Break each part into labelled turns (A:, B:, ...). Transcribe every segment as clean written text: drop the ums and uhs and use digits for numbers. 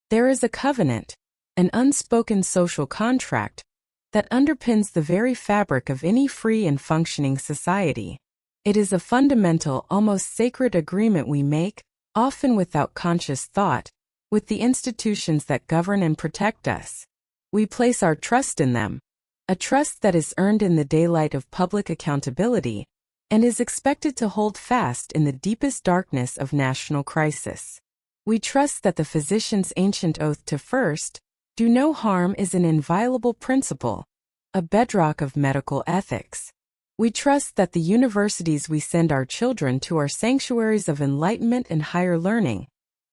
A: There is a covenant, an unspoken social contract, that underpins the very fabric of any free and functioning society. It is a fundamental, almost sacred agreement we make, often without conscious thought, with the institutions that govern and protect us. We place our trust in them, a trust that is earned in the daylight of public accountability, and is expected to hold fast in the deepest darkness of national crisis. We trust that the physician's ancient oath to first do no harm is an inviolable principle, a bedrock of medical ethics. We trust that the universities we send our children to are sanctuaries of enlightenment and higher learning,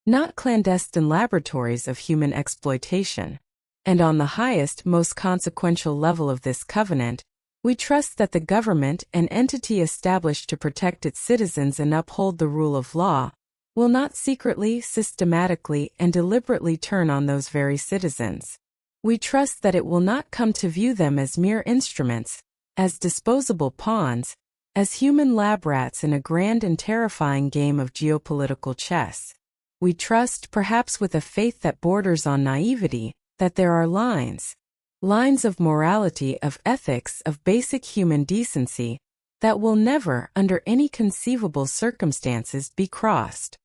A: not clandestine laboratories of human exploitation. And on the highest, most consequential level of this covenant, we trust that the government, an entity established to protect its citizens and uphold the rule of law, will not secretly, systematically, and deliberately turn on those very citizens. We trust that it will not come to view them as mere instruments, as disposable pawns, as human lab rats in a grand and terrifying game of geopolitical chess. We trust, perhaps with a faith that borders on naivety, that there are lines of morality, of ethics, of basic human decency, that will never, under any conceivable circumstances, be crossed.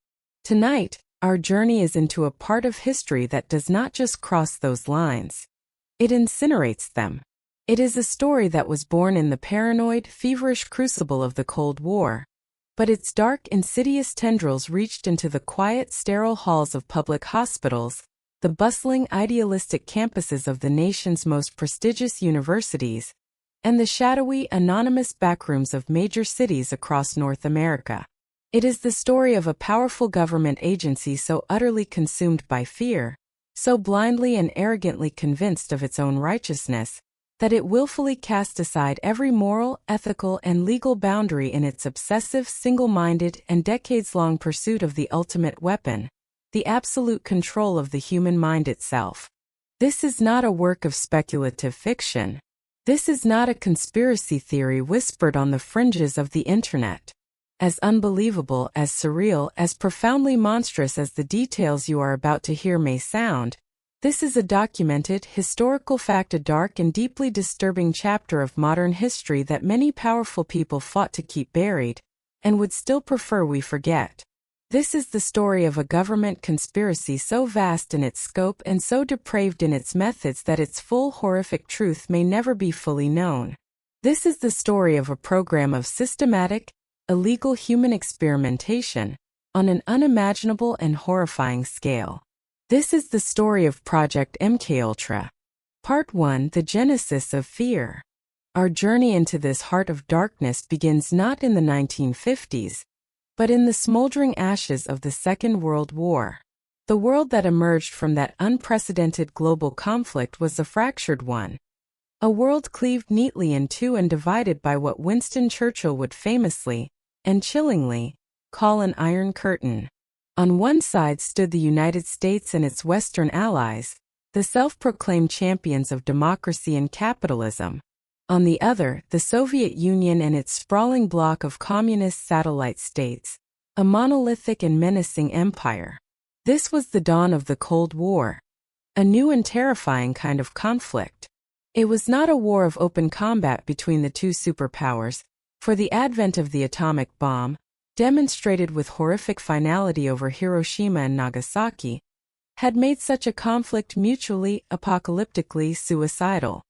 A: Tonight, our journey is into a part of history that does not just cross those lines. It incinerates them. It is a story that was born in the paranoid, feverish crucible of the Cold War, but its dark, insidious tendrils reached into the quiet, sterile halls of public hospitals, the bustling, idealistic campuses of the nation's most prestigious universities, and the shadowy, anonymous backrooms of major cities across North America. It is the story of a powerful government agency so utterly consumed by fear, so blindly and arrogantly convinced of its own righteousness, that it willfully cast aside every moral, ethical, and legal boundary in its obsessive, single-minded, and decades-long pursuit of the ultimate weapon, the absolute control of the human mind itself. This is not a work of speculative fiction. This is not a conspiracy theory whispered on the fringes of the internet. As unbelievable, as surreal, as profoundly monstrous as the details you are about to hear may sound, this is a documented, historical fact, a dark and deeply disturbing chapter of modern history that many powerful people fought to keep buried, and would still prefer we forget. This is the story of a government conspiracy so vast in its scope and so depraved in its methods that its full horrific truth may never be fully known. This is the story of a program of systematic, illegal human experimentation on an unimaginable and horrifying scale. This is the story of Project MKUltra. Part 1: The Genesis of Fear. Our journey into this heart of darkness begins not in the 1950s, but in the smoldering ashes of the Second World War. The world that emerged from that unprecedented global conflict was a fractured one. A world cleaved neatly in two and divided by what Winston Churchill would famously, and chillingly, call an Iron Curtain. On one side stood the United States and its Western allies, the self-proclaimed champions of democracy and capitalism. On the other, the Soviet Union and its sprawling bloc of communist satellite states, a monolithic and menacing empire. This was the dawn of the Cold War, a new and terrifying kind of conflict. It was not a war of open combat between the two superpowers, for the advent of the atomic bomb, demonstrated with horrific finality over Hiroshima and Nagasaki, had made such a conflict mutually, apocalyptically suicidal.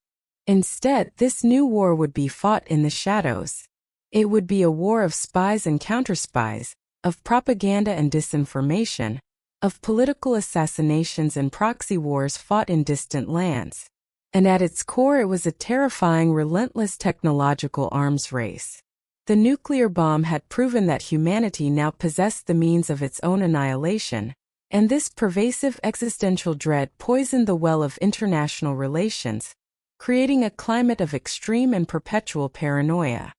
A: Instead, this new war would be fought in the shadows. It would be a war of spies and counterspies, of propaganda and disinformation, of political assassinations and proxy wars fought in distant lands. And at its core, it was a terrifying, relentless technological arms race. The nuclear bomb had proven that humanity now possessed the means of its own annihilation, and this pervasive existential dread poisoned the well of international relations, creating a climate of extreme and perpetual paranoia.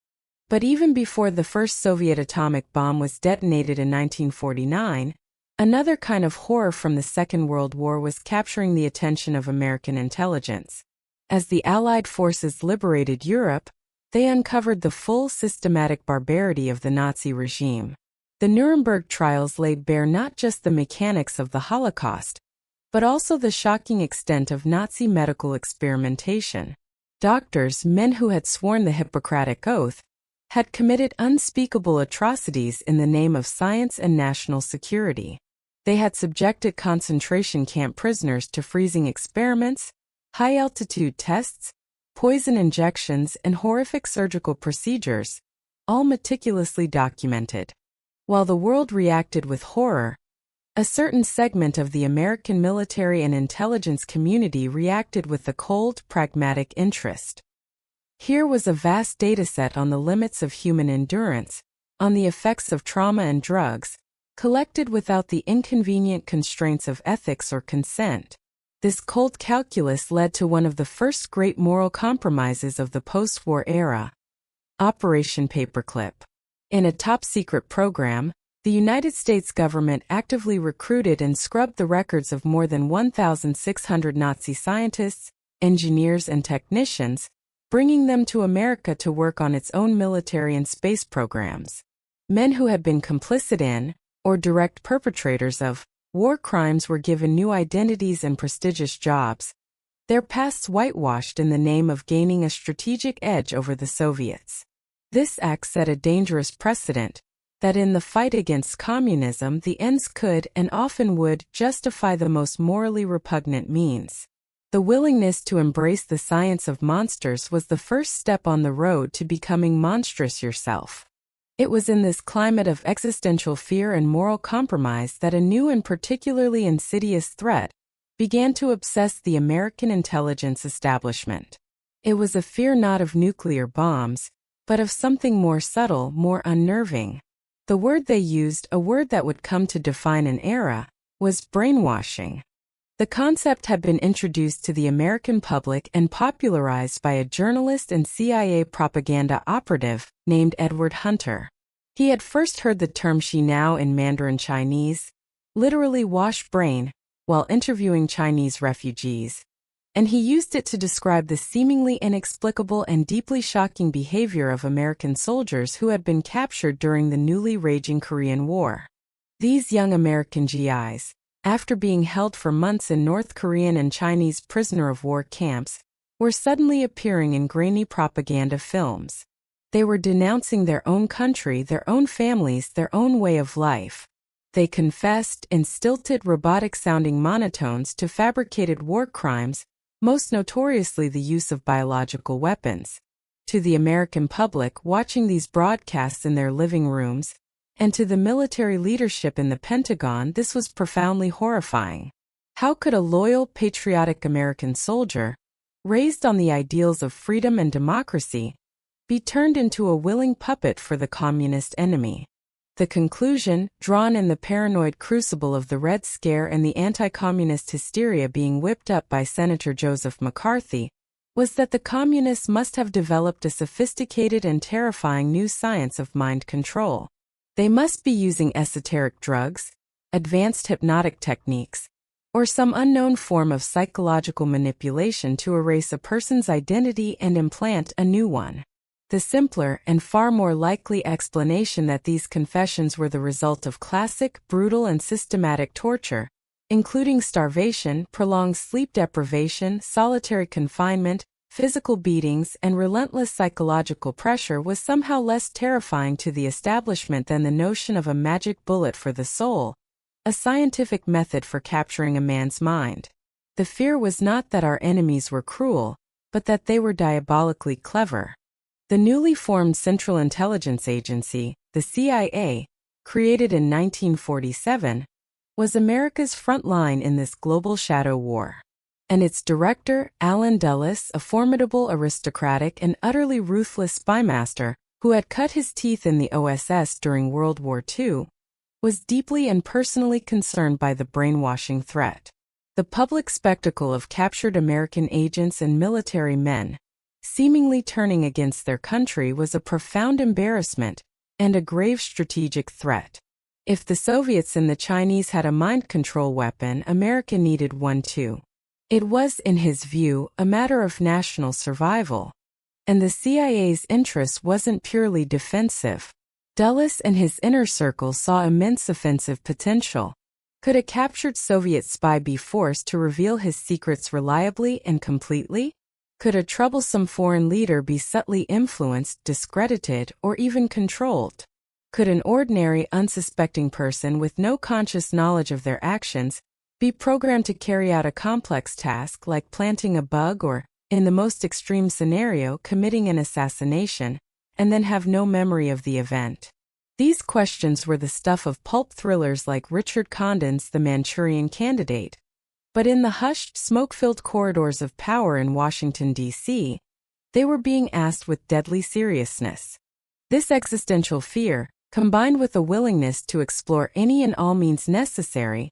A: But even before the first Soviet atomic bomb was detonated in 1949, another kind of horror from the Second World War was capturing the attention of American intelligence. As the Allied forces liberated Europe, they uncovered the full systematic barbarity of the Nazi regime. The Nuremberg trials laid bare not just the mechanics of the Holocaust, but also the shocking extent of Nazi medical experimentation. Doctors, men who had sworn the Hippocratic Oath, had committed unspeakable atrocities in the name of science and national security. They had subjected concentration camp prisoners to freezing experiments, high-altitude tests, poison injections, and horrific surgical procedures, all meticulously documented. While the world reacted with horror, a certain segment of the American military and intelligence community reacted with a cold, pragmatic interest. Here was a vast dataset on the limits of human endurance, on the effects of trauma and drugs, collected without the inconvenient constraints of ethics or consent. This cold calculus led to one of the first great moral compromises of the post-war era: Operation Paperclip. In a top-secret program, the United States government actively recruited and scrubbed the records of more than 1,600 Nazi scientists, engineers, and technicians, bringing them to America to work on its own military and space programs. Men who had been complicit in, or direct perpetrators of, war crimes were given new identities and prestigious jobs, their pasts whitewashed in the name of gaining a strategic edge over the Soviets. This act set a dangerous precedent, that in the fight against communism the ends could and often would justify the most morally repugnant means. The willingness to embrace the science of monsters was the first step on the road to becoming monstrous yourself. It was in this climate of existential fear and moral compromise that a new and particularly insidious threat began to obsess the American intelligence establishment. It was a fear not of nuclear bombs, but of something more subtle, more unnerving. The word they used, a word that would come to define an era, was brainwashing. The concept had been introduced to the American public and popularized by a journalist and CIA propaganda operative named Edward Hunter. He had first heard the term Xinao in Mandarin Chinese, literally wash brain, while interviewing Chinese refugees, and he used it to describe the seemingly inexplicable and deeply shocking behavior of American soldiers who had been captured during the newly raging Korean War. These young American GIs, after being held for months in North Korean and Chinese prisoner-of-war camps, were suddenly appearing in grainy propaganda films. They were denouncing their own country, their own families, their own way of life. They confessed, in stilted, robotic-sounding monotones, to fabricated war crimes, most notoriously the use of biological weapons. To the American public watching these broadcasts in their living rooms, and to the military leadership in the Pentagon, this was profoundly horrifying. How could a loyal, patriotic American soldier, raised on the ideals of freedom and democracy, be turned into a willing puppet for the communist enemy? The conclusion, drawn in the paranoid crucible of the Red Scare and the anti-communist hysteria being whipped up by Senator Joseph McCarthy, was that the communists must have developed a sophisticated and terrifying new science of mind control. They must be using esoteric drugs, advanced hypnotic techniques, or some unknown form of psychological manipulation to erase a person's identity and implant a new one. The simpler and far more likely explanation that these confessions were the result of classic, brutal, and systematic torture, including starvation, prolonged sleep deprivation, solitary confinement, physical beatings, and relentless psychological pressure, was somehow less terrifying to the establishment than the notion of a magic bullet for the soul, a scientific method for capturing a man's mind. The fear was not that our enemies were cruel, but that they were diabolically clever. The newly formed Central Intelligence Agency, the CIA, created in 1947, was America's front line in this global shadow war. And its director, Allen Dulles, a formidable aristocratic and utterly ruthless spymaster who had cut his teeth in the OSS during World War II, was deeply and personally concerned by the brainwashing threat. The public spectacle of captured American agents and military men, seemingly turning against their country, was a profound embarrassment and a grave strategic threat. If the Soviets and the Chinese had a mind control weapon, America needed one too. It was, in his view, a matter of national survival. And the CIA's interest wasn't purely defensive. Dulles and his inner circle saw immense offensive potential. Could a captured Soviet spy be forced to reveal his secrets reliably and completely? Could a troublesome foreign leader be subtly influenced, discredited, or even controlled? Could an ordinary, unsuspecting person with no conscious knowledge of their actions be programmed to carry out a complex task like planting a bug or, in the most extreme scenario, committing an assassination, and then have no memory of the event? These questions were the stuff of pulp thrillers like Richard Condon's The Manchurian Candidate. But in the hushed, smoke-filled corridors of power in Washington, D.C., they were being asked with deadly seriousness. This existential fear, combined with a willingness to explore any and all means necessary,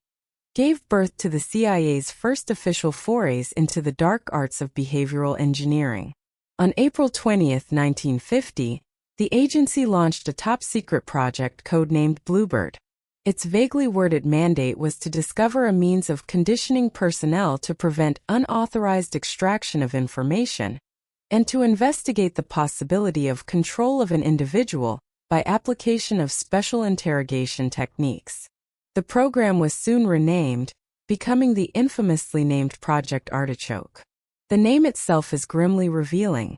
A: gave birth to the CIA's first official forays into the dark arts of behavioral engineering. On April 20, 1950, the agency launched a top-secret project codenamed Bluebird. Its vaguely worded mandate was to discover a means of conditioning personnel to prevent unauthorized extraction of information, and to investigate the possibility of control of an individual by application of special interrogation techniques. The program was soon renamed, becoming the infamously named Project Artichoke. The name itself is grimly revealing.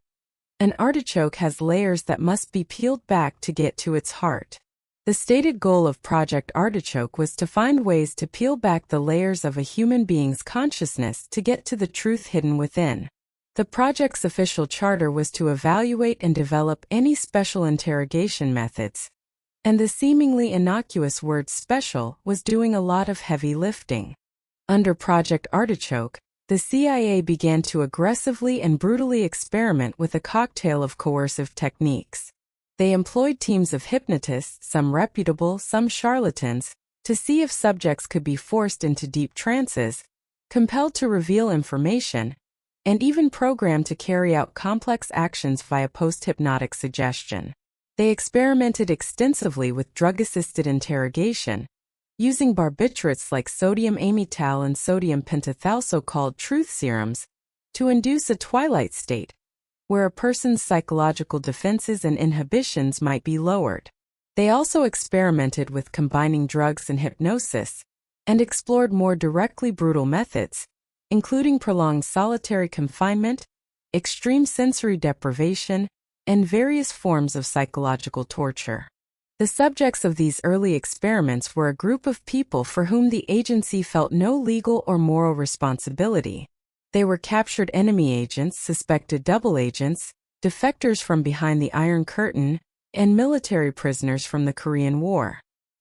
A: An artichoke has layers that must be peeled back to get to its heart. The stated goal of Project Artichoke was to find ways to peel back the layers of a human being's consciousness to get to the truth hidden within. The project's official charter was to evaluate and develop any special interrogation methods, and the seemingly innocuous word special was doing a lot of heavy lifting. Under Project Artichoke, the CIA began to aggressively and brutally experiment with a cocktail of coercive techniques. They employed teams of hypnotists, some reputable, some charlatans, to see if subjects could be forced into deep trances, compelled to reveal information, and even programmed to carry out complex actions via post-hypnotic suggestion. They experimented extensively with drug-assisted interrogation, using barbiturates like sodium amytal and sodium pentothal, so-called truth serums, to induce a twilight state, where a person's psychological defenses and inhibitions might be lowered. They also experimented with combining drugs and hypnosis, and explored more directly brutal methods, including prolonged solitary confinement, extreme sensory deprivation, and various forms of psychological torture. The subjects of these early experiments were a group of people for whom the agency felt no legal or moral responsibility. They were captured enemy agents, suspected double agents, defectors from behind the Iron Curtain, and military prisoners from the Korean War.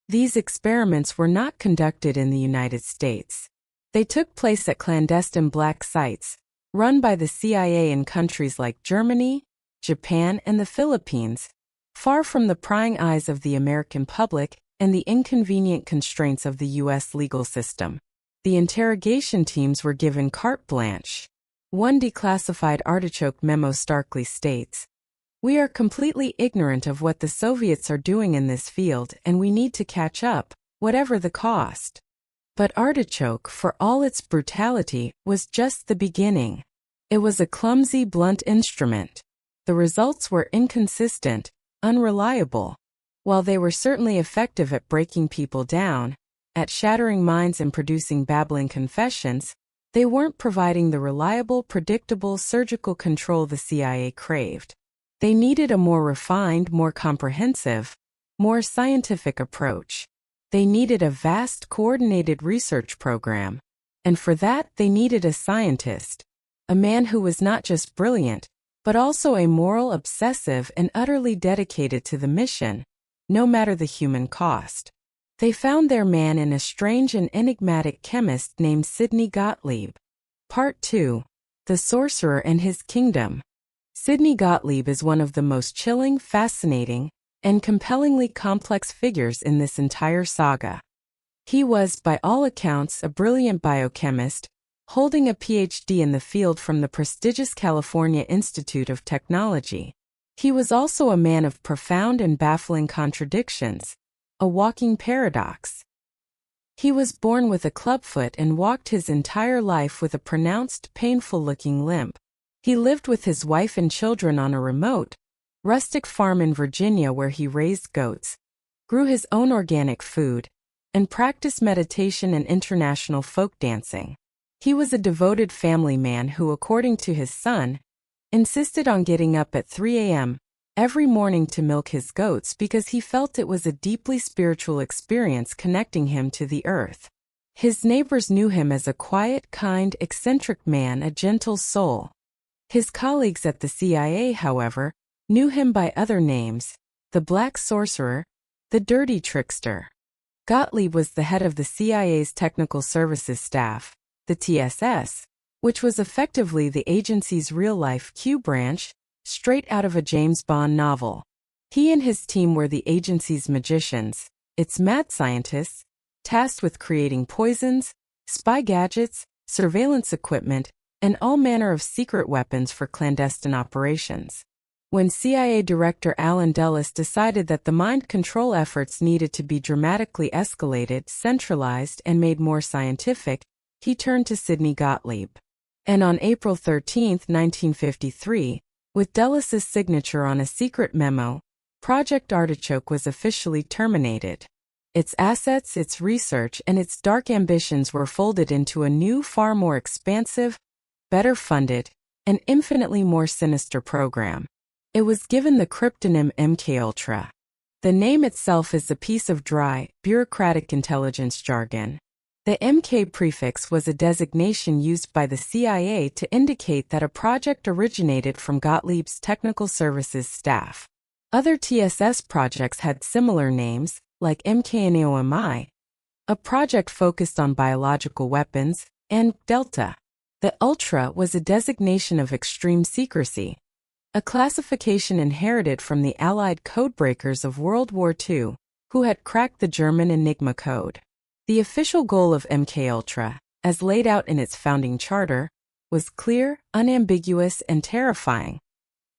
A: These experiments were not conducted in the United States. They took place at clandestine black sites, run by the CIA in countries like Germany, Japan, and the Philippines, far from the prying eyes of the American public and the inconvenient constraints of the U.S. legal system. The interrogation teams were given carte blanche. One declassified Artichoke memo starkly states, "We are completely ignorant of what the Soviets are doing in this field, and we need to catch up, whatever the cost." But Artichoke, for all its brutality, was just the beginning. It was a clumsy, blunt instrument. The results were inconsistent, unreliable. While they were certainly effective at breaking people down, at shattering minds and producing babbling confessions, they weren't providing the reliable, predictable surgical control the CIA craved. They needed a more refined, more comprehensive, more scientific approach. They needed a vast, coordinated research program. And for that, they needed a scientist, a man who was not just brilliant, but also a moral obsessive and utterly dedicated to the mission, no matter the human cost. They found their man in a strange and enigmatic chemist named Sidney Gottlieb. Part 2. The Sorcerer and His Kingdom. Sidney Gottlieb is one of the most chilling, fascinating, and compellingly complex figures in this entire saga. He was, by all accounts, a brilliant biochemist, holding a PhD in the field from the prestigious California Institute of Technology. He was also a man of profound and baffling contradictions, a walking paradox. He was born with a clubfoot and walked his entire life with a pronounced, painful-looking limp. He lived with his wife and children on a remote, rustic farm in Virginia where he raised goats, grew his own organic food, and practiced meditation and international folk dancing. He was a devoted family man who, according to his son, insisted on getting up at 3 a.m. every morning to milk his goats because he felt it was a deeply spiritual experience connecting him to the earth. His neighbors knew him as a quiet, kind, eccentric man, a gentle soul. His colleagues at the CIA, however, knew him by other names: the Black Sorcerer, the Dirty Trickster. Gottlieb was the head of the CIA's Technical Services Staff, the TSS, which was effectively the agency's real-life Q branch, straight out of a James Bond novel. He and his team were the agency's magicians, its mad scientists, tasked with creating poisons, spy gadgets, surveillance equipment, and all manner of secret weapons for clandestine operations. When CIA Director Alan Dulles decided that the mind control efforts needed to be dramatically escalated, centralized, and made more scientific, he turned to Sidney Gottlieb. And on April 13, 1953, with Dulles's signature on a secret memo, Project Artichoke was officially terminated. Its assets, its research, and its dark ambitions were folded into a new, far more expansive, better funded, and infinitely more sinister program. It was given the cryptonym MKUltra. The name itself is a piece of dry, bureaucratic intelligence jargon. The MK prefix was a designation used by the CIA to indicate that a project originated from Gottlieb's technical services staff. Other TSS projects had similar names, like MKNAOMI, a project focused on biological weapons, and Delta. The Ultra was a designation of extreme secrecy, a classification inherited from the Allied codebreakers of World War II, who had cracked the German Enigma code. The official goal of MKUltra, as laid out in its founding charter, was clear, unambiguous, and terrifying: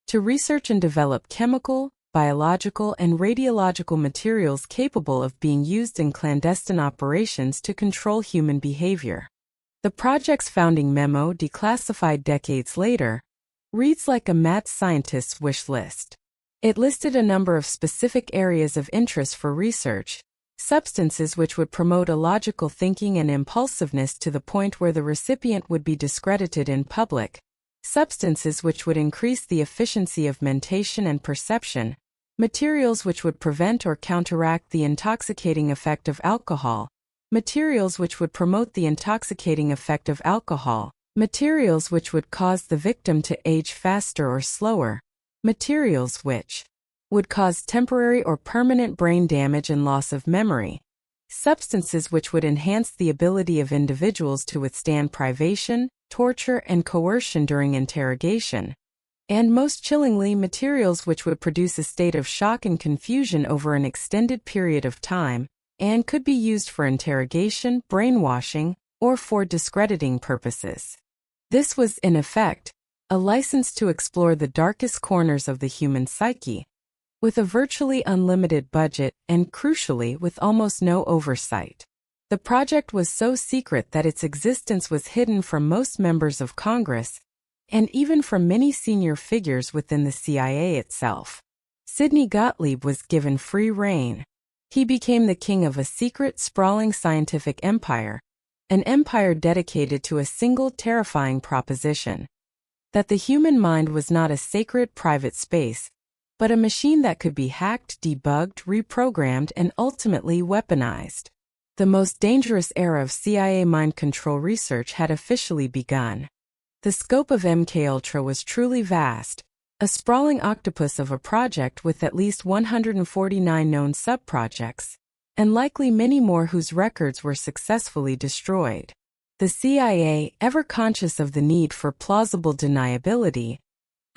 A: to research and develop chemical, biological, and radiological materials capable of being used in clandestine operations to control human behavior. The project's founding memo, declassified decades later, reads like a mad scientist's wish list. It listed a number of specific areas of interest for research: substances which would promote illogical thinking and impulsiveness to the point where the recipient would be discredited in public, substances which would increase the efficiency of mentation and perception, materials which would prevent or counteract the intoxicating effect of alcohol, materials which would promote the intoxicating effect of alcohol, materials which would cause the victim to age faster or slower, materials which would cause temporary or permanent brain damage and loss of memory, substances which would enhance the ability of individuals to withstand privation, torture, and coercion during interrogation, and most chillingly, materials which would produce a state of shock and confusion over an extended period of time, and could be used for interrogation, brainwashing, or for discrediting purposes. This was, in effect, a license to explore the darkest corners of the human psyche, with a virtually unlimited budget and, crucially, with almost no oversight. The project was so secret that its existence was hidden from most members of Congress, and even from many senior figures within the CIA itself. Sidney Gottlieb was given free rein. He became the king of a secret, sprawling scientific empire, an empire dedicated to a single terrifying proposition: that the human mind was not a sacred private space, but a machine that could be hacked, debugged, reprogrammed, and ultimately weaponized. The most dangerous era of CIA mind control research had officially begun. The scope of MKUltra was truly vast, a sprawling octopus of a project with at least 149 known subprojects, and likely many more whose records were successfully destroyed. The CIA, ever conscious of the need for plausible deniability,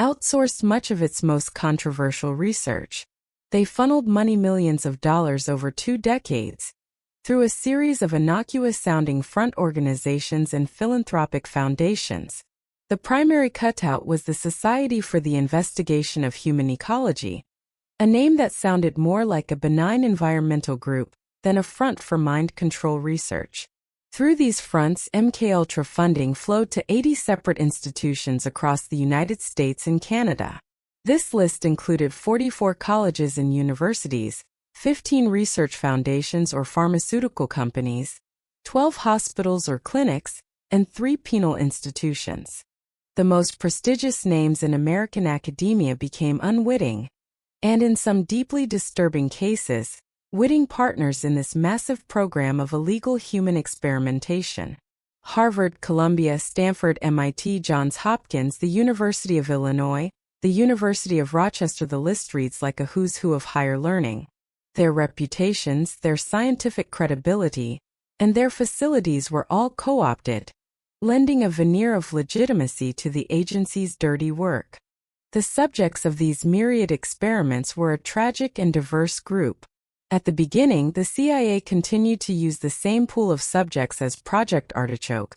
A: outsourced much of its most controversial research. They funneled money, millions of dollars over 2 decades, through a series of innocuous-sounding front organizations and philanthropic foundations. The primary cutout was the Society for the Investigation of Human Ecology, a name that sounded more like a benign environmental group than a front for mind control research. Through these fronts, MKUltra funding flowed to 80 separate institutions across the United States and Canada. This list included 44 colleges and universities, 15 research foundations or pharmaceutical companies, 12 hospitals or clinics, and 3 penal institutions. The most prestigious names in American academia became unwitting, and in some deeply disturbing cases, witting partners in this massive program of illegal human experimentation. Harvard, Columbia, Stanford, MIT, Johns Hopkins, the University of Illinois, the University of Rochester. The list reads like a who's who of higher learning. Their reputations, their scientific credibility, and their facilities were all co-opted, lending a veneer of legitimacy to the agency's dirty work. The subjects of these myriad experiments were a tragic and diverse group. At the beginning, the CIA continued to use the same pool of subjects as Project Artichoke: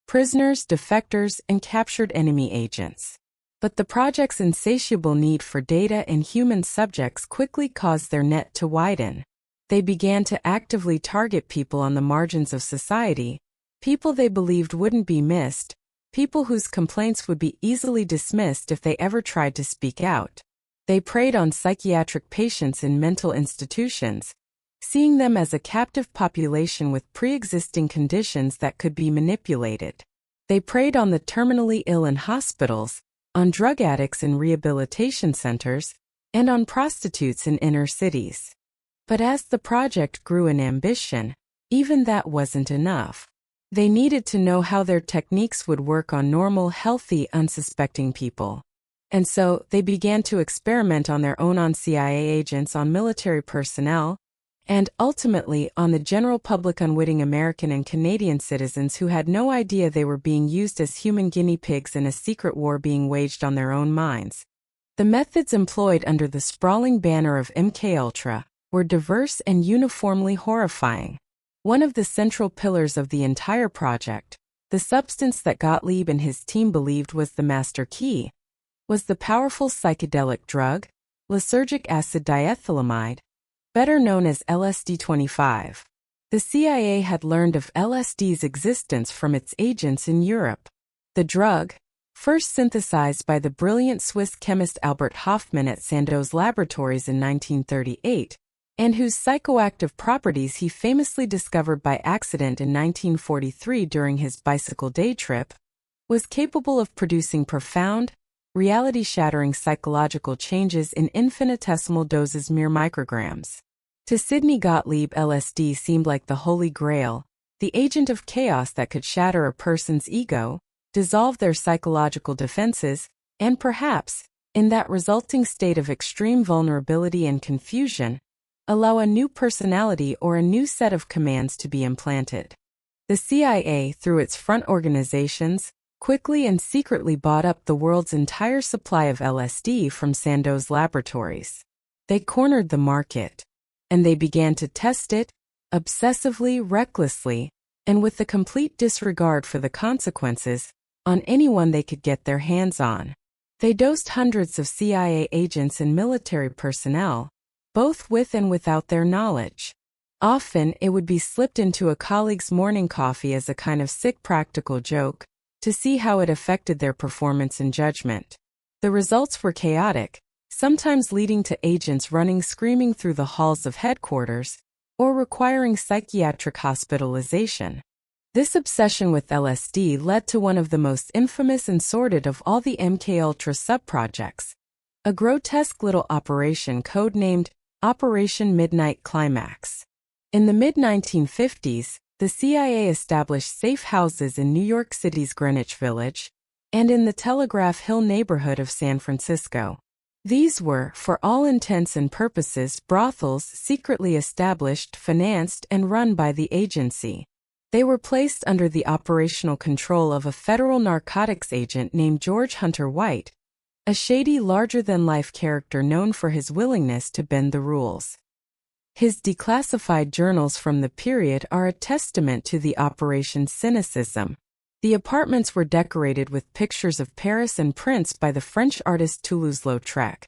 A: prisoners, defectors, and captured enemy agents. But the project's insatiable need for data and human subjects quickly caused their net to widen. They began to actively target people on the margins of society, people they believed wouldn't be missed, people whose complaints would be easily dismissed if they ever tried to speak out. They preyed on psychiatric patients in mental institutions, seeing them as a captive population with pre-existing conditions that could be manipulated. They preyed on the terminally ill in hospitals, on drug addicts in rehabilitation centers, and on prostitutes in inner cities. But as the project grew in ambition, even that wasn't enough. They needed to know how their techniques would work on normal, healthy, unsuspecting people. And so, they began to experiment on their own, on CIA agents, on military personnel, and ultimately on the general public, unwitting American and Canadian citizens who had no idea they were being used as human guinea pigs in a secret war being waged on their own minds. The methods employed under the sprawling banner of MKUltra were diverse and uniformly horrifying. One of the central pillars of the entire project, the substance that Gottlieb and his team believed was the master key, was the powerful psychedelic drug, lysergic acid diethylamide, better known as LSD-25. The CIA had learned of LSD's existence from its agents in Europe. The drug, first synthesized by the brilliant Swiss chemist Albert Hofmann at Sandoz Laboratories in 1938, and whose psychoactive properties he famously discovered by accident in 1943 during his bicycle day trip, was capable of producing profound, reality-shattering psychological changes in infinitesimal doses, mere micrograms. To Sidney Gottlieb, LSD seemed like the holy grail, the agent of chaos that could shatter a person's ego, dissolve their psychological defenses, and perhaps, in that resulting state of extreme vulnerability and confusion, allow a new personality or a new set of commands to be implanted. The CIA, through its front organizations, quickly and secretly bought up the world's entire supply of LSD from Sandoz Laboratories. They cornered the market, and they began to test it, obsessively, recklessly, and with the complete disregard for the consequences, on anyone they could get their hands on. They dosed hundreds of CIA agents and military personnel, both with and without their knowledge. Often, it would be slipped into a colleague's morning coffee as a kind of sick practical joke, to see how it affected their performance and judgment. The results were chaotic, sometimes leading to agents running screaming through the halls of headquarters, or requiring psychiatric hospitalization. This obsession with LSD led to one of the most infamous and sordid of all the MKUltra subprojects, a grotesque little operation codenamed Operation Midnight Climax. In the mid-1950s, the CIA established safe houses in New York City's Greenwich Village and in the Telegraph Hill neighborhood of San Francisco. These were, for all intents and purposes, brothels secretly established, financed, and run by the agency. They were placed under the operational control of a federal narcotics agent named George Hunter White, a shady, larger-than-life character known for his willingness to bend the rules. His declassified journals from the period are a testament to the operation's cynicism. The apartments were decorated with pictures of Paris and prints by the French artist Toulouse-Lautrec,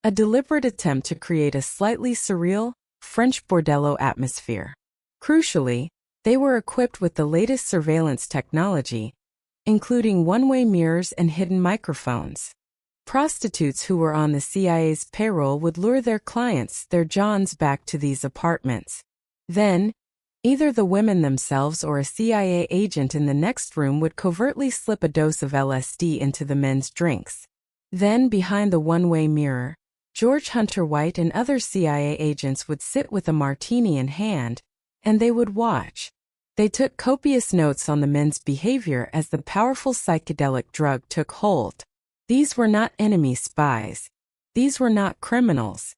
A: a deliberate attempt to create a slightly surreal, French bordello atmosphere. Crucially, they were equipped with the latest surveillance technology, including one-way mirrors and hidden microphones. Prostitutes who were on the CIA's payroll would lure their clients, their Johns, back to these apartments. Then, either the women themselves or a CIA agent in the next room would covertly slip a dose of LSD into the men's drinks. Then, behind the one-way mirror, George Hunter White and other CIA agents would sit with a martini in hand, and they would watch. They took copious notes on the men's behavior as the powerful psychedelic drug took hold. These were not enemy spies. These were not criminals.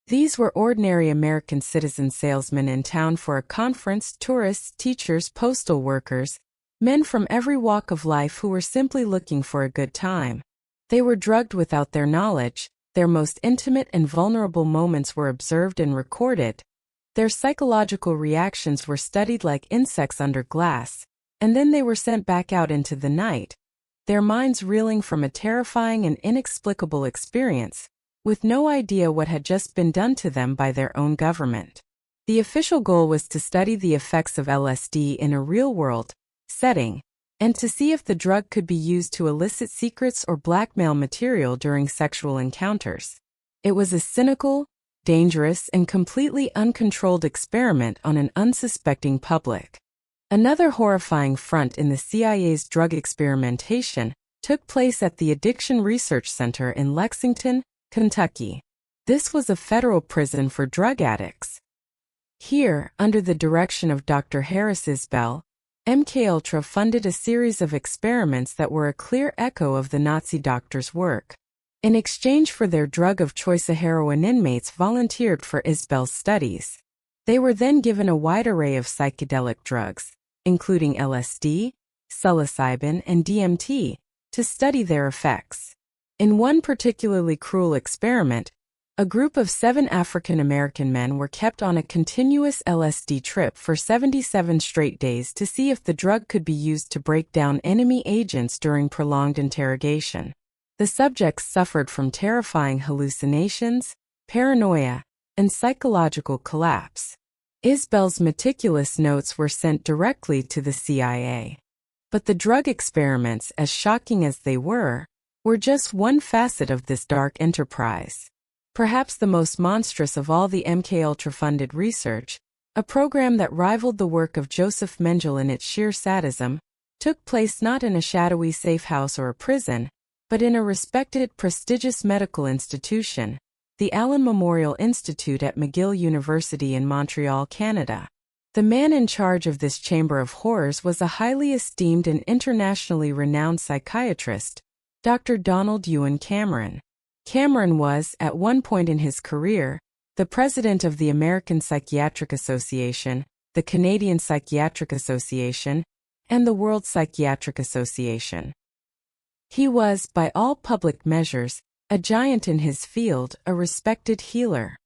A: These were ordinary American citizen salesmen in town for a conference, tourists, teachers, postal workers, men from every walk of life who were simply looking for a good time. They were drugged without their knowledge. Their most intimate and vulnerable moments were observed and recorded. Their psychological reactions were studied like insects under glass, and then they were sent back out into the night, their minds reeling from a terrifying and inexplicable experience, with no idea what had just been done to them by their own government. The official goal was to study the effects of LSD in a real-world setting, and to see if the drug could be used to elicit secrets or blackmail material during sexual encounters. It was a cynical, dangerous, and completely uncontrolled experiment on an unsuspecting public. Another horrifying front in the CIA's drug experimentation took place at the Addiction Research Center in Lexington, Kentucky. This was a federal prison for drug addicts. Here, under the direction of Dr. Harris Isbell, MKUltra funded a series of experiments that were a clear echo of the Nazi doctors' work. In exchange for their drug of choice, heroin inmates volunteered for Isbell's studies. They were then given a wide array of psychedelic drugs, including LSD, psilocybin, and DMT, to study their effects. In one particularly cruel experiment, a group of 7 African American men were kept on a continuous LSD trip for 77 straight days to see if the drug could be used to break down enemy agents during prolonged interrogation. The subjects suffered from terrifying hallucinations, paranoia, and psychological collapse. Isbell's meticulous notes were sent directly to the CIA. But the drug experiments, as shocking as they were just one facet of this dark enterprise. Perhaps the most monstrous of all the MKUltra-funded research, a program that rivaled the work of Joseph Mengele in its sheer sadism, took place not in a shadowy safe house or a prison, but in a respected, prestigious medical institution, the Allen Memorial Institute at McGill University in Montreal, Canada. The man in charge of this chamber of horrors was a highly esteemed and internationally renowned psychiatrist, Dr. Donald Ewan Cameron. Cameron was, at one point in his career, the president of the American Psychiatric Association, the Canadian Psychiatric Association, and the World Psychiatric Association. He was, by all public measures, a giant in his field, a respected healer.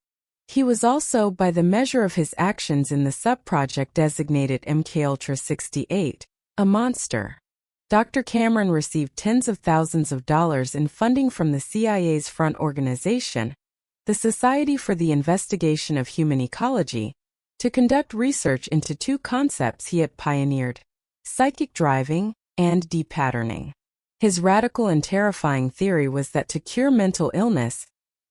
A: He was also, by the measure of his actions in the sub-project designated MKUltra 68, a monster. Dr. Cameron received tens of thousands of dollars in funding from the CIA's front organization, the Society for the Investigation of Human Ecology, to conduct research into 2 concepts he had pioneered: psychic driving and depatterning. His radical and terrifying theory was that to cure mental illness,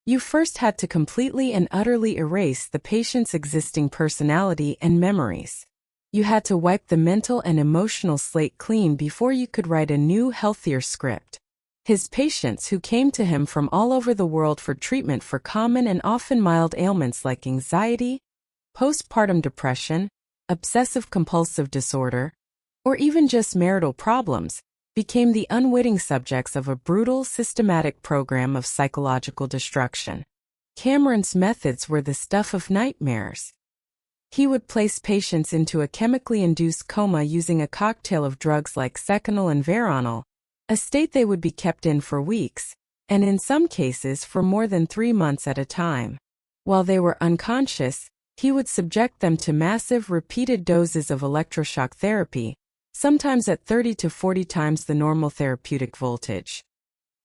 A: you first had to completely and utterly erase the patient's existing personality and memories. You had to wipe the mental and emotional slate clean before you could write a new, healthier script. His patients, who came to him from all over the world for treatment for common and often mild ailments like anxiety, postpartum depression, obsessive-compulsive disorder, or even just marital problems, became the unwitting subjects of a brutal, systematic program of psychological destruction. Cameron's methods were the stuff of nightmares. He would place patients into a chemically induced coma using a cocktail of drugs like Seconal and Veronal, a state they would be kept in for weeks, and in some cases for more than 3 months at a time. While they were unconscious, he would subject them to massive, repeated doses of electroshock therapy, sometimes at 30 to 40 times the normal therapeutic voltage.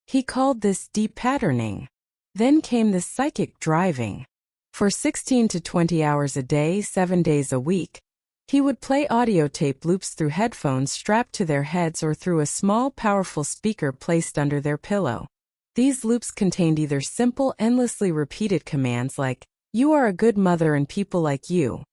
A: He called this depatterning. Then came the psychic driving. For 16 to 20 hours a day, 7 days a week, he would play audio tape loops through headphones strapped to their heads or through a small, powerful speaker placed under their pillow. These loops contained either simple, endlessly repeated commands like, "You are a good mother and people like you,"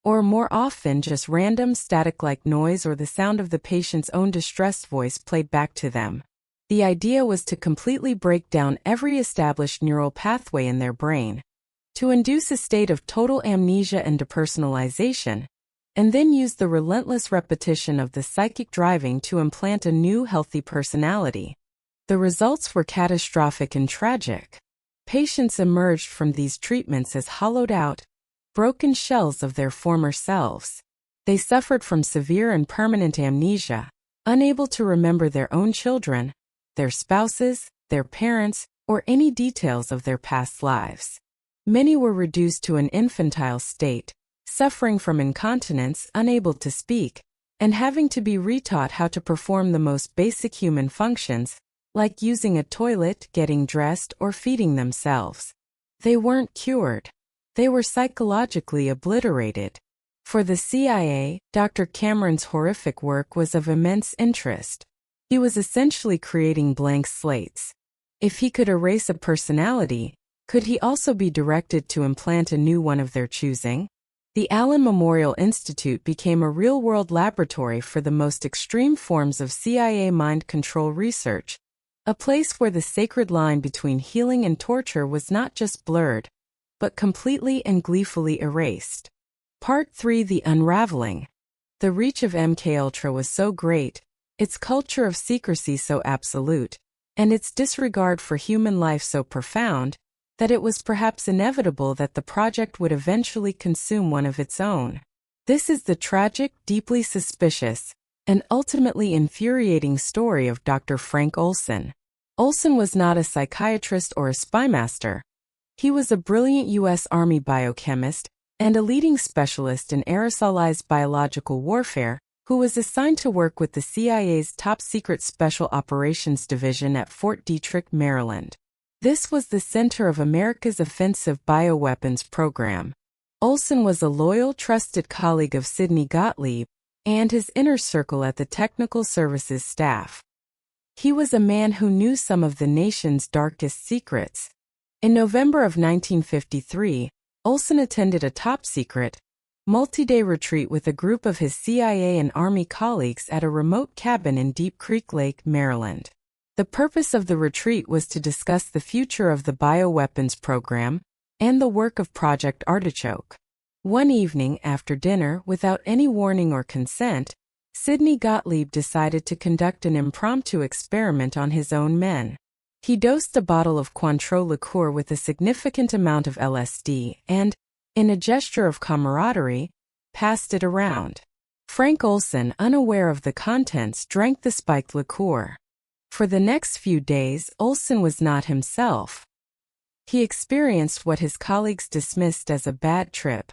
A: or more often just random static-like noise or the sound of the patient's own distressed voice played back to them. The idea was to completely break down every established neural pathway in their brain, to induce a state of total amnesia and depersonalization, and then use the relentless repetition of the psychic driving to implant a new healthy personality. The results were catastrophic and tragic. Patients emerged from these treatments as hollowed out, broken shells of their former selves. They suffered from severe and permanent amnesia, unable to remember their own children, their spouses, their parents, or any details of their past lives. Many were reduced to an infantile state, suffering from incontinence, unable to speak, and having to be retaught how to perform the most basic human functions, like using a toilet, getting dressed, or feeding themselves. They weren't cured. They were psychologically obliterated. For the CIA, Dr. Cameron's horrific work was of immense interest. He was essentially creating blank slates. If he could erase a personality, could he also be directed to implant a new one of their choosing? The Allen Memorial Institute became a real-world laboratory for the most extreme forms of CIA mind control research, a place where the sacred line between healing and torture was not just blurred, but completely and gleefully erased. Part 3: The Unraveling. The reach of MKUltra was so great, its culture of secrecy so absolute, and its disregard for human life so profound, that it was perhaps inevitable that the project would eventually consume one of its own. This is the tragic, deeply suspicious, and ultimately infuriating story of Dr. Frank Olson. Olson was not a psychiatrist or a spymaster. He was a brilliant U.S. Army biochemist and a leading specialist in aerosolized biological warfare who was assigned to work with the CIA's top-secret Special Operations Division at Fort Detrick, Maryland. This was the center of America's offensive bioweapons program. Olson was a loyal, trusted colleague of Sidney Gottlieb and his inner circle at the Technical Services staff. He was a man who knew some of the nation's darkest secrets. In November of 1953, Olson attended a top-secret, multi-day retreat with a group of his CIA and Army colleagues at a remote cabin in Deep Creek Lake, Maryland. The purpose of the retreat was to discuss the future of the bioweapons program and the work of Project Artichoke. One evening after dinner, without any warning or consent, Sidney Gottlieb decided to conduct an impromptu experiment on his own men. He dosed a bottle of Cointreau liqueur with a significant amount of LSD and, in a gesture of camaraderie, passed it around. Frank Olson, unaware of the contents, drank the spiked liqueur. For the next few days, Olson was not himself. He experienced what his colleagues dismissed as a bad trip,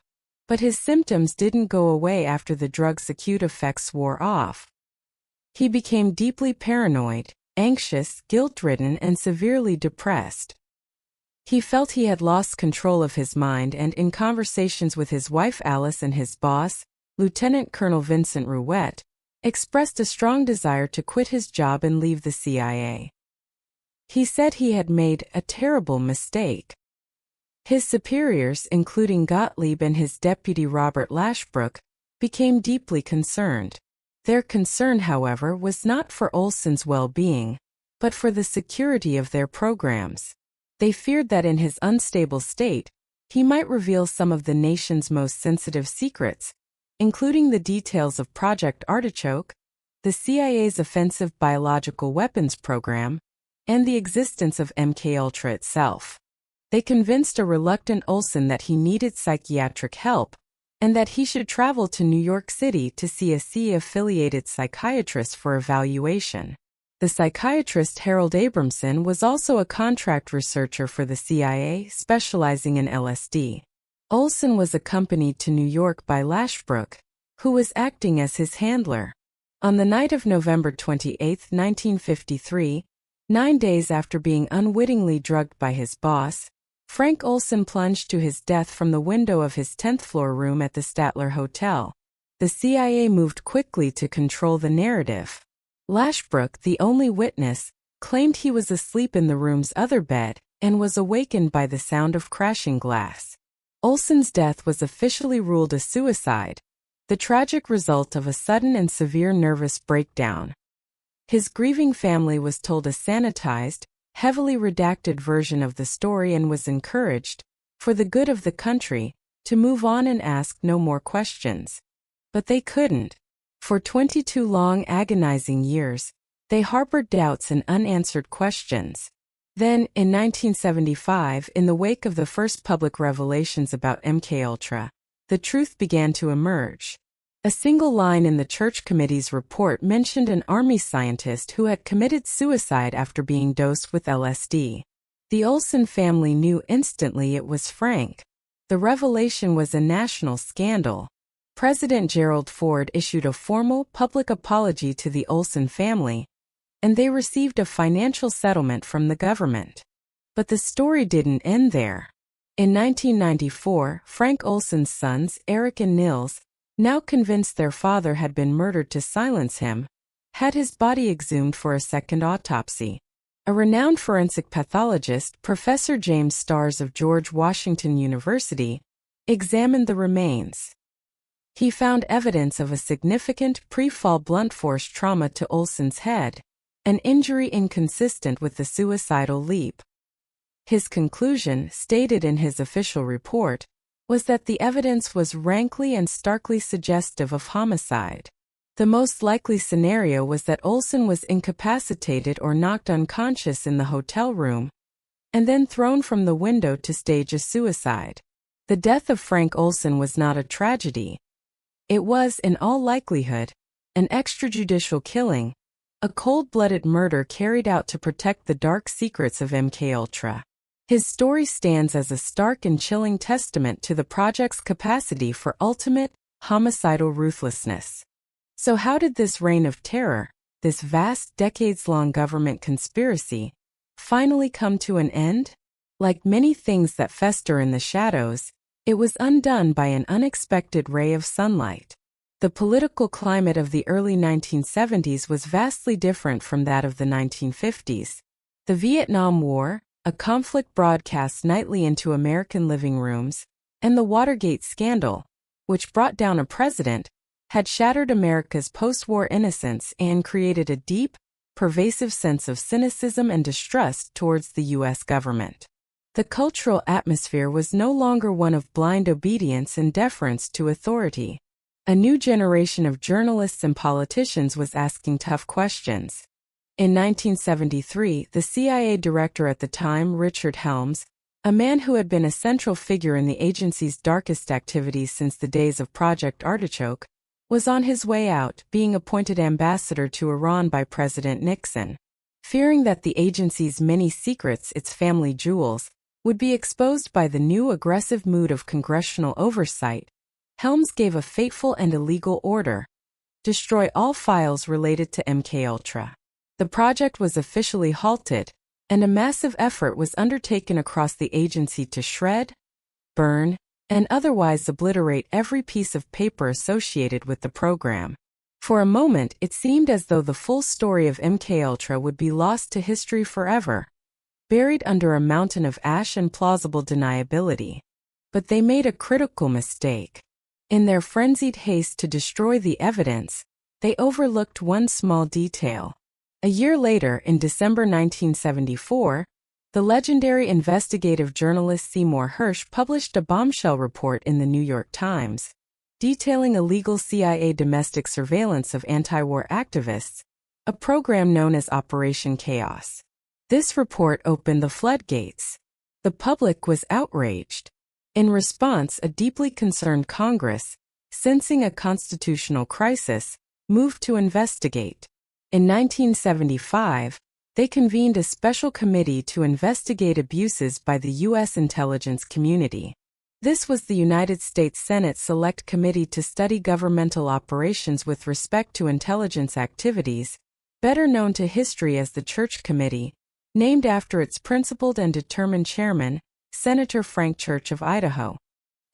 A: but his symptoms didn't go away after the drug's acute effects wore off. He became deeply paranoid, anxious, guilt-ridden, and severely depressed. He felt he had lost control of his mind and, in conversations with his wife Alice and his boss, Lieutenant Colonel Vincent Rouette, expressed a strong desire to quit his job and leave the CIA. He said he had made a terrible mistake. His superiors, including Gottlieb and his deputy Robert Lashbrook, became deeply concerned. Their concern, however, was not for Olson's well-being, but for the security of their programs. They feared that in his unstable state, he might reveal some of the nation's most sensitive secrets, including the details of Project Artichoke, the CIA's offensive biological weapons program, and the existence of MKUltra itself. They convinced a reluctant Olson that he needed psychiatric help, and that he should travel to New York City to see a CIA-affiliated psychiatrist for evaluation. The psychiatrist Harold Abramson was also a contract researcher for the CIA, specializing in LSD. Olson was accompanied to New York by Lashbrook, who was acting as his handler. On the night of November 28, 1953, 9 days after being unwittingly drugged by his boss, Frank Olson plunged to his death from the window of his 10th-floor room at the Statler Hotel. The CIA moved quickly to control the narrative. Lashbrook, the only witness, claimed he was asleep in the room's other bed and was awakened by the sound of crashing glass. Olson's death was officially ruled a suicide, the tragic result of a sudden and severe nervous breakdown. His grieving family was told a sanitized, heavily redacted version of the story and was encouraged, for the good of the country, to move on and ask no more questions. But they couldn't. For 22 long agonizing years, they harbored doubts and unanswered questions. Then, in 1975, in the wake of the first public revelations about MKUltra, the truth began to emerge. A single line in the Church Committee's report mentioned an Army scientist who had committed suicide after being dosed with LSD. The Olson family knew instantly it was Frank. The revelation was a national scandal. President Gerald Ford issued a formal public apology to the Olson family, and they received a financial settlement from the government. But the story didn't end there. In 1994, Frank Olson's sons, Eric and Nils, now convinced their father had been murdered to silence him, had his body exhumed for a second autopsy. A renowned forensic pathologist, Professor James Starrs of George Washington University, examined the remains. He found evidence of a significant pre-fall blunt force trauma to Olson's head, an injury inconsistent with the suicidal leap. His conclusion, stated in his official report, was that the evidence was rankly and starkly suggestive of homicide. The most likely scenario was that Olson was incapacitated or knocked unconscious in the hotel room, and then thrown from the window to stage a suicide. The death of Frank Olson was not a tragedy. It was, in all likelihood, an extrajudicial killing, a cold-blooded murder carried out to protect the dark secrets of MKUltra. His story stands as a stark and chilling testament to the project's capacity for ultimate, homicidal ruthlessness. So how did this reign of terror, this vast decades-long government conspiracy, finally come to an end? Like many things that fester in the shadows, it was undone by an unexpected ray of sunlight. The political climate of the early 1970s was vastly different from that of the 1950s. The Vietnam War, a conflict broadcast nightly into American living rooms, and the Watergate scandal, which brought down a president, had shattered America's post-war innocence and created a deep, pervasive sense of cynicism and distrust towards the U.S. government. The cultural atmosphere was no longer one of blind obedience and deference to authority. A new generation of journalists and politicians was asking tough questions. In 1973, the CIA director at the time, Richard Helms, a man who had been a central figure in the agency's darkest activities since the days of Project Artichoke, was on his way out, being appointed ambassador to Iran by President Nixon. Fearing that the agency's many secrets, its family jewels, would be exposed by the new aggressive mood of congressional oversight, Helms gave a fateful and illegal order: destroy all files related to MKUltra. The project was officially halted, and a massive effort was undertaken across the agency to shred, burn, and otherwise obliterate every piece of paper associated with the program. For a moment, it seemed as though the full story of MKUltra would be lost to history forever, buried under a mountain of ash and plausible deniability. But they made a critical mistake. In their frenzied haste to destroy the evidence, they overlooked one small detail. A year later, in December 1974, the legendary investigative journalist Seymour Hersh published a bombshell report in the New York Times, detailing illegal CIA domestic surveillance of anti-war activists, a program known as Operation Chaos. This report opened the floodgates. The public was outraged. In response, a deeply concerned Congress, sensing a constitutional crisis, moved to investigate. In 1975, they convened a special committee to investigate abuses by the U.S. intelligence community. This was the United States Senate Select Committee to study governmental operations with respect to intelligence activities, better known to history as the Church Committee, named after its principled and determined chairman, Senator Frank Church of Idaho.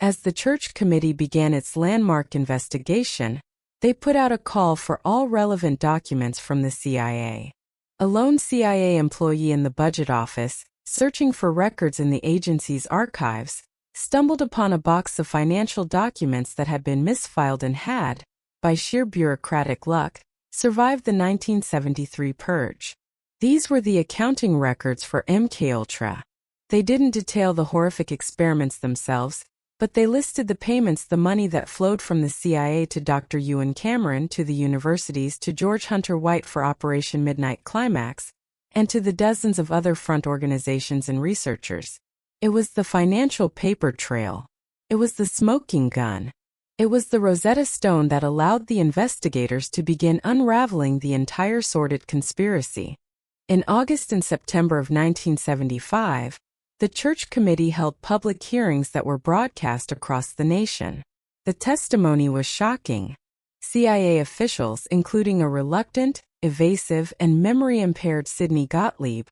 A: As the Church Committee began its landmark investigation, they put out a call for all relevant documents from the CIA. A lone CIA employee in the budget office, searching for records in the agency's archives, stumbled upon a box of financial documents that had been misfiled and had, by sheer bureaucratic luck, survived the 1973 purge. These were the accounting records for MKUltra. They didn't detail the horrific experiments themselves, but they listed the payments, the money that flowed from the CIA to Dr. Ewan Cameron, to the universities, to George Hunter White for Operation Midnight Climax, and to the dozens of other front organizations and researchers. It was the financial paper trail. It was the smoking gun. It was the Rosetta Stone that allowed the investigators to begin unraveling the entire sordid conspiracy. In August and September of 1975, the Church Committee held public hearings that were broadcast across the nation. The testimony was shocking. CIA officials, including a reluctant, evasive, and memory-impaired Sidney Gottlieb,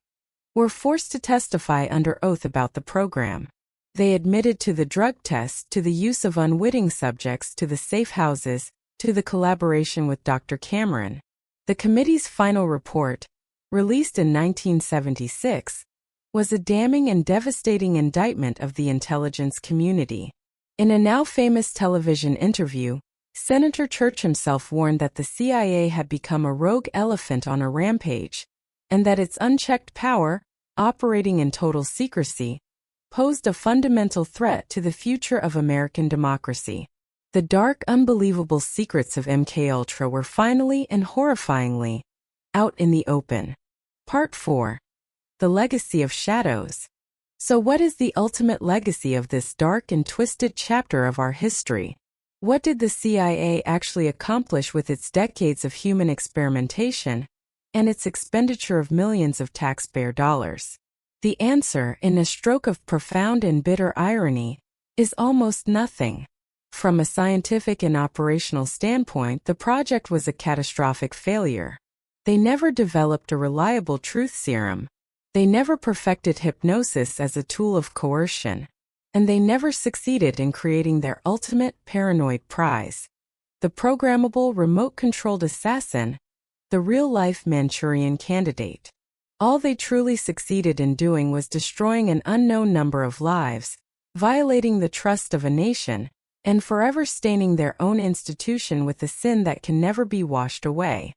A: were forced to testify under oath about the program. They admitted to the drug tests, to the use of unwitting subjects, to the safe houses, to the collaboration with Dr. Cameron. The committee's final report, released in 1976, was a damning and devastating indictment of the intelligence community. In a now famous television interview, Senator Church himself warned that the CIA had become a rogue elephant on a rampage, and that its unchecked power, operating in total secrecy, posed a fundamental threat to the future of American democracy. The dark, unbelievable secrets of MKUltra were finally and horrifyingly out in the open. Part 4. The Legacy of Shadows. So what is the ultimate legacy of this dark and twisted chapter of our history? What did the CIA actually accomplish with its decades of human experimentation and its expenditure of millions of taxpayer dollars? The answer, in a stroke of profound and bitter irony, is almost nothing. From a scientific and operational standpoint, the project was a catastrophic failure. They never developed a reliable truth serum. They never perfected hypnosis as a tool of coercion. And they never succeeded in creating their ultimate paranoid prize, the programmable remote-controlled assassin, the real-life Manchurian candidate. All they truly succeeded in doing was destroying an unknown number of lives, violating the trust of a nation, and forever staining their own institution with a sin that can never be washed away.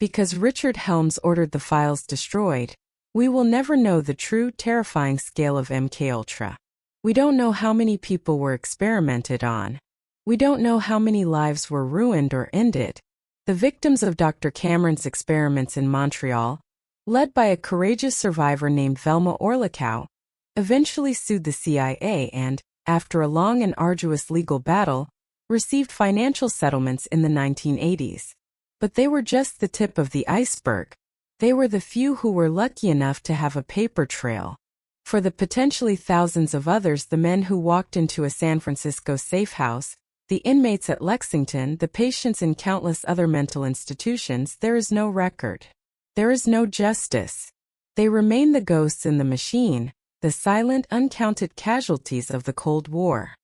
A: Because Richard Helms ordered the files destroyed, we will never know the true, terrifying scale of MKUltra. We don't know how many people were experimented on. We don't know how many lives were ruined or ended. The victims of Dr. Cameron's experiments in Montreal, led by a courageous survivor named Velma Orlikow, eventually sued the CIA and, after a long and arduous legal battle, received financial settlements in the 1980s. But they were just the tip of the iceberg. They were the few who were lucky enough to have a paper trail. For the potentially thousands of others, the men who walked into a San Francisco safe house, the inmates at Lexington, the patients in countless other mental institutions, there is no record. There is no justice. They remain the ghosts in the machine, the silent, uncounted casualties of the Cold War.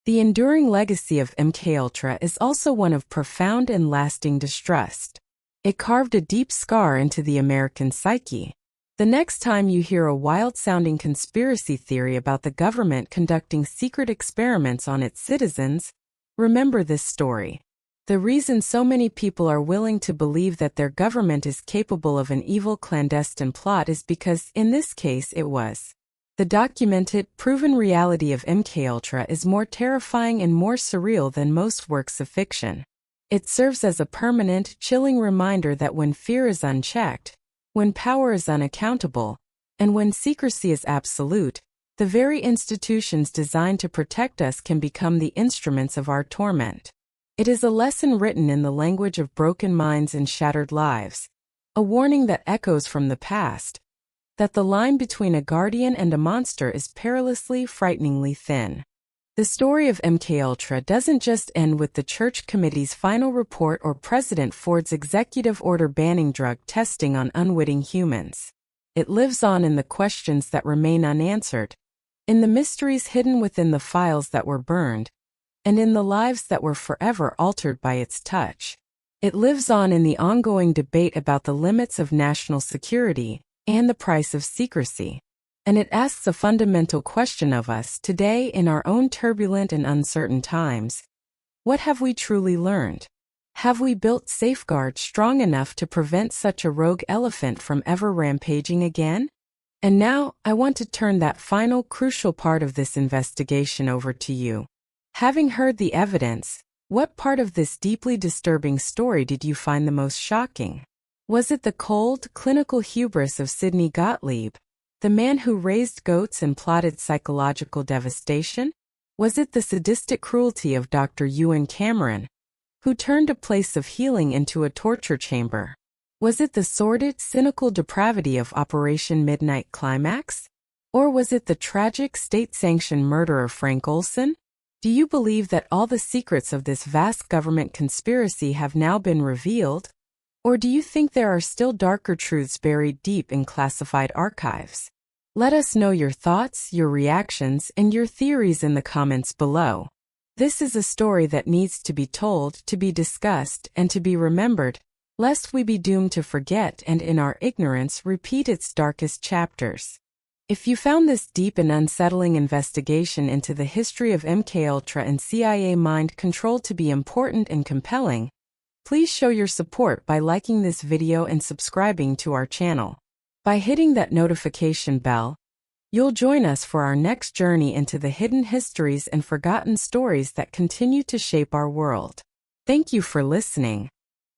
A: The enduring legacy of MKUltra is also one of profound and lasting distrust. It carved a deep scar into the American psyche. The next time you hear a wild-sounding conspiracy theory about the government conducting secret experiments on its citizens, remember this story. The reason so many people are willing to believe that their government is capable of an evil clandestine plot is because, in this case, it was. The documented, proven reality of MKUltra is more terrifying and more surreal than most works of fiction. It serves as a permanent, chilling reminder that when fear is unchecked, when power is unaccountable, and when secrecy is absolute, the very institutions designed to protect us can become the instruments of our torment. It is a lesson written in the language of broken minds and shattered lives, a warning that echoes from the past, that the line between a guardian and a monster is perilously, frighteningly thin. The story of MKUltra doesn't just end with the Church Committee's final report or President Ford's executive order banning drug testing on unwitting humans. It lives on in the questions that remain unanswered, in the mysteries hidden within the files that were burned, and in the lives that were forever altered by its touch. It lives on in the ongoing debate about the limits of national security and the price of secrecy. And it asks a fundamental question of us today in our own turbulent and uncertain times. What have we truly learned? Have we built safeguards strong enough to prevent such a rogue elephant from ever rampaging again? And now, I want to turn that final crucial part of this investigation over to you. Having heard the evidence, what part of this deeply disturbing story did you find the most shocking? Was it the cold, clinical hubris of Sidney Gottlieb, the man who raised goats and plotted psychological devastation? Was it the sadistic cruelty of Dr. Ewan Cameron, who turned a place of healing into a torture chamber? Was it the sordid, cynical depravity of Operation Midnight Climax? Or was it the tragic, state-sanctioned murder of Frank Olson? Do you believe that all the secrets of this vast government conspiracy have now been revealed? Or do you think there are still darker truths buried deep in classified archives? Let us know your thoughts, your reactions, and your theories in the comments below. This is a story that needs to be told, to be discussed, and to be remembered, lest we be doomed to forget and in our ignorance repeat its darkest chapters. If you found this deep and unsettling investigation into the history of MKUltra and CIA mind control to be important and compelling, please show your support by liking this video and subscribing to our channel. By hitting that notification bell, you'll join us for our next journey into the hidden histories and forgotten stories that continue to shape our world. Thank you for listening.